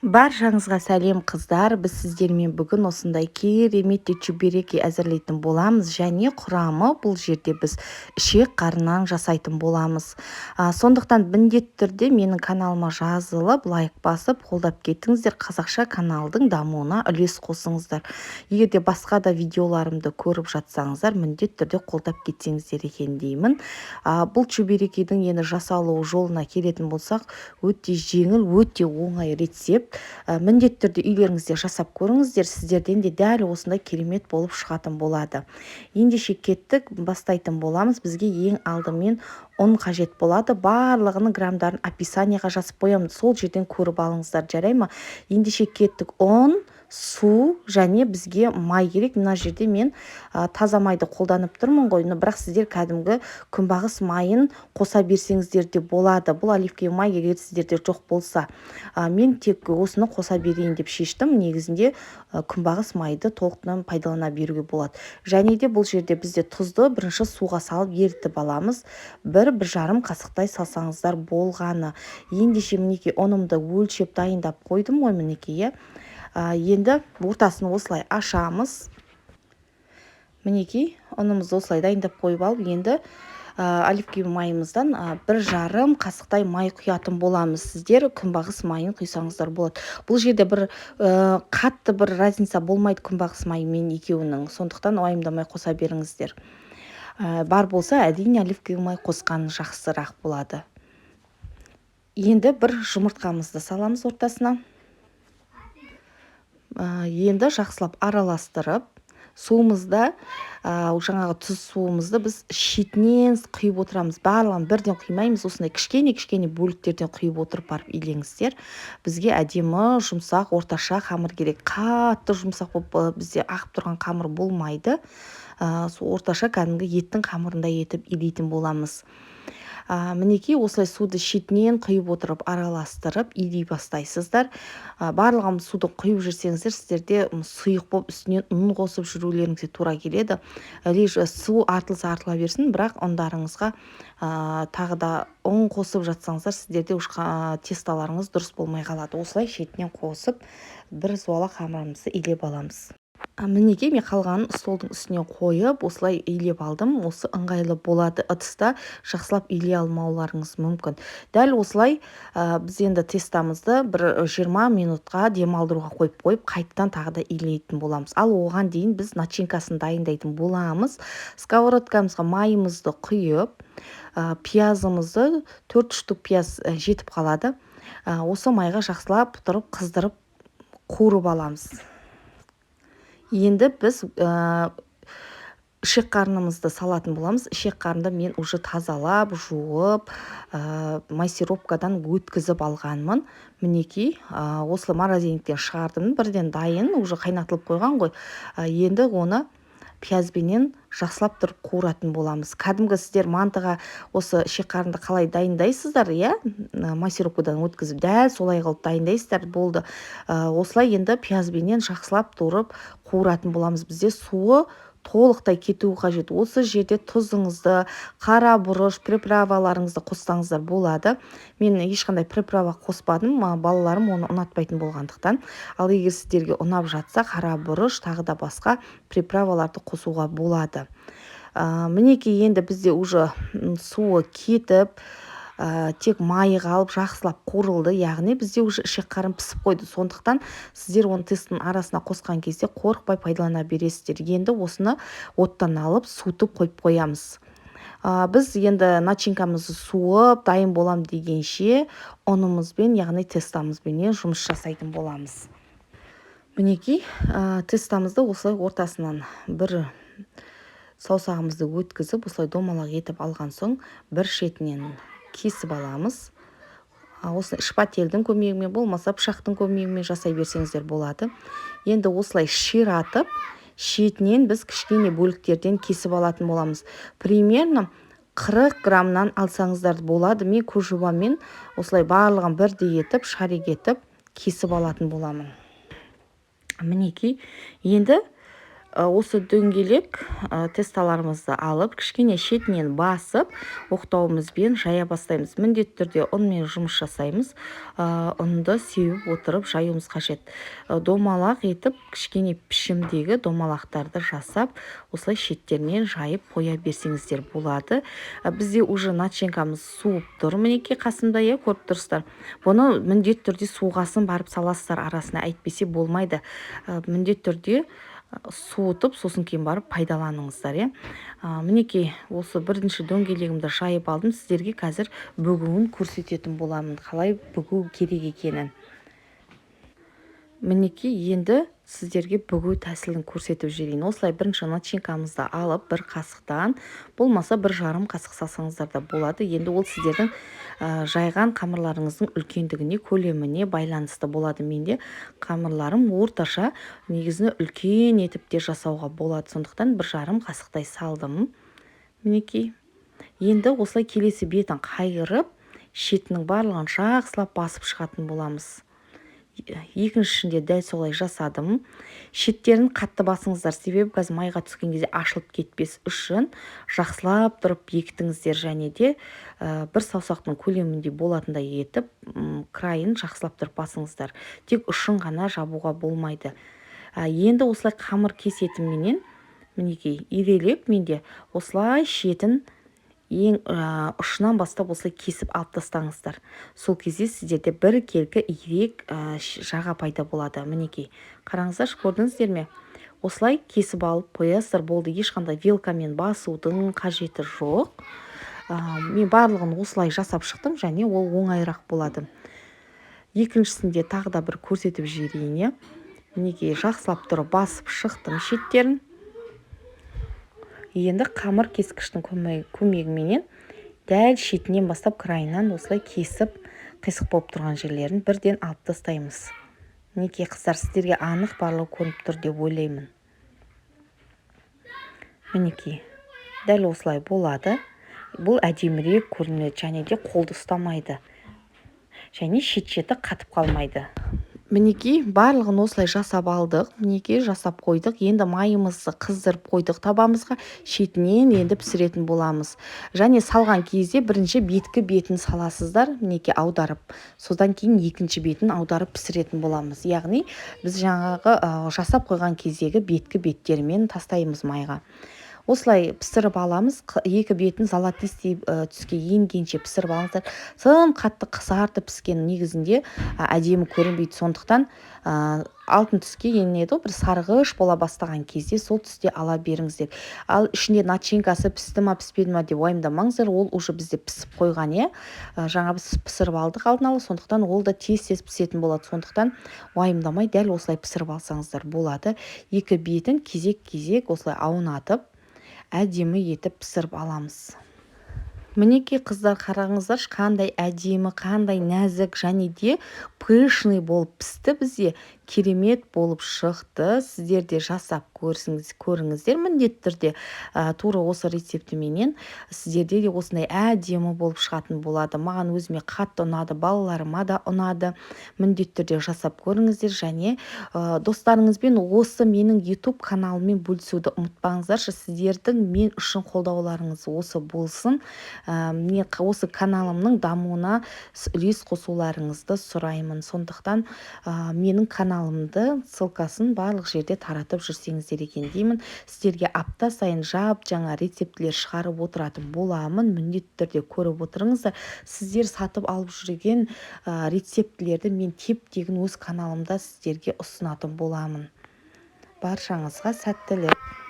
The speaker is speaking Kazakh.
Баршаңызға сәлем қыздар. Біз сіздермен бүгін осындай керемет чебуреки әзірлейтін боламыз, және құрамы бұл жерде біз ішек қарыннан жасайтын боламыз. Сондықтан міндетті түрде менің каналыма жазылып, лайк басып, қолдап кетіңіздер. Қазақша каналдың дамуына үлес қосыңыздар. Егер де басқа да видеоларымды көріп жатсаңыздар, міндетті түрде қолдап кетсеңіздер екен деймін. Бұл чебурекидің енді жасалу жолына келетін болсақ, өте жеңіл, өте оңай рецепт. Міндетті түрде үйлеріңізде жасап көріңіздер, сіздерден де дәл осындай керемет болып шығатын болады. Ендеше кеттік, бастайтын боламыз. Бізге ең алдымен ұн қажет болады. Барлығының грамдарын описанияға жазып қоямын. Сол жерден көріп алыңыздар, жарай ма? Ендеше кеттік. Ұн, су және бізге май керек. Мына жерде мен таза майды қолданып тұрмын ғой, бірақ сіздер кәдімгі күнбағыс майын қоса берсеңіздер де болады. Бұл оливковый май егер сіздерде жоқ болса, мен тек осыны қоса берейін деп шештім. Негізінде күнбағыс майды толықтан пайдалана беруге болады. Және де бұл жерде бізде тұзды бірінші суға салып ерітіп аламыз. 1-1,5 қасықтай салсаңыздар болғаны. Ендеше мінекей ұнымды өлшеп дайындап қойдым ғой, мінекей. Енді ортасын осылай ашамыз. Мінекей ұнымызды осылай дайындап қойып алып, енді оливковый майымыздан 1,5 қасықтай май құятын боламыз. Сіздер күнбағыс майын құйсаңыздар болады. Бұл жерде бір қатты бір разница болмайды күнбағыс майы мен екеуінің. Сондықтан уайымдамай қоса беріңіздер. Бар болса, әрине оливковый май қосқан жақсырақ болады. Енді бір жұмыртқамызды саламыз ортасына. Енді жақсылап араластырып, суымызда, жаңағы тұз суымызды біз шетінен құйып отырамыз. Барлығын бірден құймаймыз, осындай кішкене бөліктерден құйып отырып барып илеңіздер. Бізге әдемі, жұмсақ, орташа қамыр керек. Қатты жұмсақ болып бізде ағып тұрған қамыр болмайды. Орташа кәдімгі еттің қамырындай етіп илейтін боламыз. Мінекей осылай суды шетінен құйып отырып, араластырып, илей бастайсыздар. Барлығын суды құйып жүрсеңіздер, сіздерде сұйық болып үстінен ұн қосып жүрулеріңізге тура келеді. Су артылса артыла берсін, бірақ ұндарыңызға тағы да ұн қосып жатсаңыздар, сіздерде тесталарыңыз дұрыс болмай қалады. Осылай шетінен қосып, бір зуала қамырымызды илеп аламыз. Мінекей мен қалғанын столдың үстіне қойып, осылай илеп алдым. Осы ыңғайлы болады. Ыдыста жақсылап илей алмауларыңыз мүмкін. Дәл осылай біз енді тестамызды бір 20 минутқа демалдыруға қойып, қайтадан тағы да илейтін боламыз. Ал оған дейін біз начинкасын дайындайтын боламыз. Сковородкамызға майымызды құйып, пиязымызды 4 штук пияз жетіп қалады. Осы майға жақсылап тұрып, қыздырып, қуырып аламыз. Енді біз ішек қарнымызды салатын боламыз. Ішек қарынды мен уже тазалап, жуып, массировкадан өткізіп алғанмын. Мінекей, осы морозильниктен шығардым, бірден дайын, уже қайнатылып қойған ғой. Енді оны пиязбенен жақсылап тұрып қуыратын боламыз. Кәдімгі сіздер мантыға осы ішек қарынды қалай дайындайсыздар, массировкадан өткізіп, дәл солай қылып дайындайсыздар, болды. Осылай енді пиязбенен жақсылап тұрып қуыратын боламыз. Бізде суы толықтай кетуі қажет. Осы жерде тұзыңызды, қара бұрыш, приправаларыңызды қоссаңыздар болады. Мен ешқандай приправа қоспадым, балаларым оны ұнатпайтын болғандықтан. Ал егер сіздерге ұнап жатса, қара бұрыш, тағы да басқа приправаларды қосуға болады. Мінекей енді бізде уже суы кетіп, тек майы қалып жақсылап қуырылды, яғни бізде уже ішек қарын пісіп қойды. Сондықтан сіздер оны тесттің арасына қосқан кезде қорықпай пайдалана бересіздер. Енді осыны оттан алып, суытып қойып қоямыз. Біз енді начинкамызды суып, дайын болам дегенше ұнымызбен, яғни тестамызбен жұмыс жасайтын боламыз. Мінекей, тестамызды осылай ортасынан бір саусағымызды өткізіп, осылай домалақ етіп алған соң, бір шетінен кесіп аламыз. Осы шпательдің көмегімен, болмаса пышақтың көмегімен жасай берсеңіздер болады. Енді осылай ширатып, шетінен біз кішкене бөліктерден кесіп алатын боламыз. Примерно 40 граммнан алсаңыздар болады. Мен көжубамен осылай барлығын бірдей етіп, шарик етіп кесіп алатын боламын. Мінекей, енді осы дөңгелек тесталарымызды алып кішкене шетінен басып оқтауымызбен жая бастаймыз. Міндетті түрде ұнмен жұмыс жасаймыз. Ұнды сеуіп отырып жаюымыз қажет. Домалақ етіп кішкене пішімдегі домалақтарды жасап осылай шеттерінен жайып қоя берсеңіздер болады. Бізде уже начинкамыз суып тұр, мінекей қасымда, көріп тұрсыздар. Бұны міндетті түрде суғасын барып саласыздар арасына, әйтпесе болмайды. Міндетті түрде суытып, сосын кейін барып пайдаланыңыздар. Мінекей осы бірінші дөңгелегімді жайып алдым. Сіздерге қазір бүгуін көрсететін боламын, қалай бүгу керек екенін. Мінекей енді сіздерге бүгу тәсілін көрсетіп жіберейін. Осылай бірінші начинкамызды алып, бір қасықтан, болмаса 1,5 қасық салсаңыздар да болады. Енді ол сіздердің жайған қамырларыңыздың үлкендігіне, көлеміне байланысты болады. Менде қамырларым орташа, негізіне үлкен етіп те жасауға болады. Сондықтан 1,5 қасықтай салдым. Мінекей. Енді осылай келесі бетін қайырып, шетінің барлығын жақсылап басып шығатын боламыз. Екіншісінде дәл солай жасадым. Шеттерін қатты басыңыздар, себебі газ майға түскен кезде ашылып кетпес үшін жақсылап тұрып бекітіңіздер, және де бір саусақтың көлемінде болатындай етіп крайын жақсылап тұрып басыңыздар. Тек ұшын ғана жабуға болмайды. Енді осылай қамыр кесетімменен, мінекей, ирелеп менде осылай шетін ең ұшынан бастап осылай кесіп алып тастаңыздар. Сол кезде сіздерде бір келкі ирек жаға пайда болады. Мінекей, қараңыздар, көрдіңіздер ме? Осылай кесіп алып қоясыздар, болды. Ешқандай вилкамен басудың қажеті жоқ. Мен барлығын осылай жасап шықтым, және ол оңайырақ болады. Екіншісінде тағы да бір көрсетіп жіберейін. Мінекей, жақсылап тұрып басып шықтым шеттерін. Енді қамыр кескіштің көмегіменен дәл шетінен бастап крайынан осылай кесіп, қисық болып тұрған жерлерін бірден алып тастаймыз. Мінекей қыздар, сіздерге анық барлығы көрініп тұр деп ойлаймын. Мінекей, дәл осылай болады. Бұл әдемірек көрінеді, және де қолды ұстамайды. Және шет-шеті қатып қалмайды. Мінекей, барлығын осылай жасап алдық. Мінекей, жасап қойдық. Енді майымызды қыздырып қойдық табамызға. Шетінен енді пісіретін боламыз. Және салған кезде бірінші беткі бетін саласыздар, мінекей, аударып. Содан кейін екінші бетін аударып пісіретін боламыз. Яғни біз жаңағы жасап қойған кездегі беткі беттермен тастаймыз майға. Осылай пісіріп аламыз. Екі бетін золотистый түске енгенше пісіріп алыңыздар. Тым қатты қызарты піскен негізінде әдемі көрінбейді. Сондықтан алтын түске енеді, бір сарғыш бола бастаған кезде сол түсте ала беріңіздер. Ал ішінде начинкасы пісті ма, піспеді ма деп уайымдамаңыздар. Ол уже бізде пісіп қойған. Жаңа біз пісіріп алдық алдын ала, сондықтан ол да тез-тез пісетін болады. Сондықтан уайымдамай дәл осылай пісіріп алсаңыздар болады. Екі бетін кезек-кезек осылай аунатып әдемі етіп пісіріп аламыз. Мінекей қыздар, қараңыздар, қандай әдемі, қандай нәзік, және де пышный болып пісті. Бізде керемет болып шықты. Сіздер де жасап көріңіздер. Міндетті түрде тура осы рецептіменен сіздерде де осындай әдемі болып шығатын болады. Маған өзіме қатты ұнады, балаларыма да ұнады. Міндетті түрде жасап көріңіздер, және достарыңызбен осы менің YouTube каналыммен бөлісуді ұмытпаңыздаршы. Сіздердің мен үшін қолдауларыңыз осы болсын. Мен осы каналымның дамуына үлес қосуларыңызды сұраймын. Сондықтан менің каналымды ссылкасын барлық жерде таратып жүрсеңіздер екен деймін. Сіздерге апта сайын жаңа рецептілер шығарып отыратын боламын. Міндетті түрде көріп отырыңыздар. Сіздер сатып алып жүрген рецептілерді мен теп-тегін өз каналымда сіздерге ұсынатын боламын. Баршаңызға сәттілік.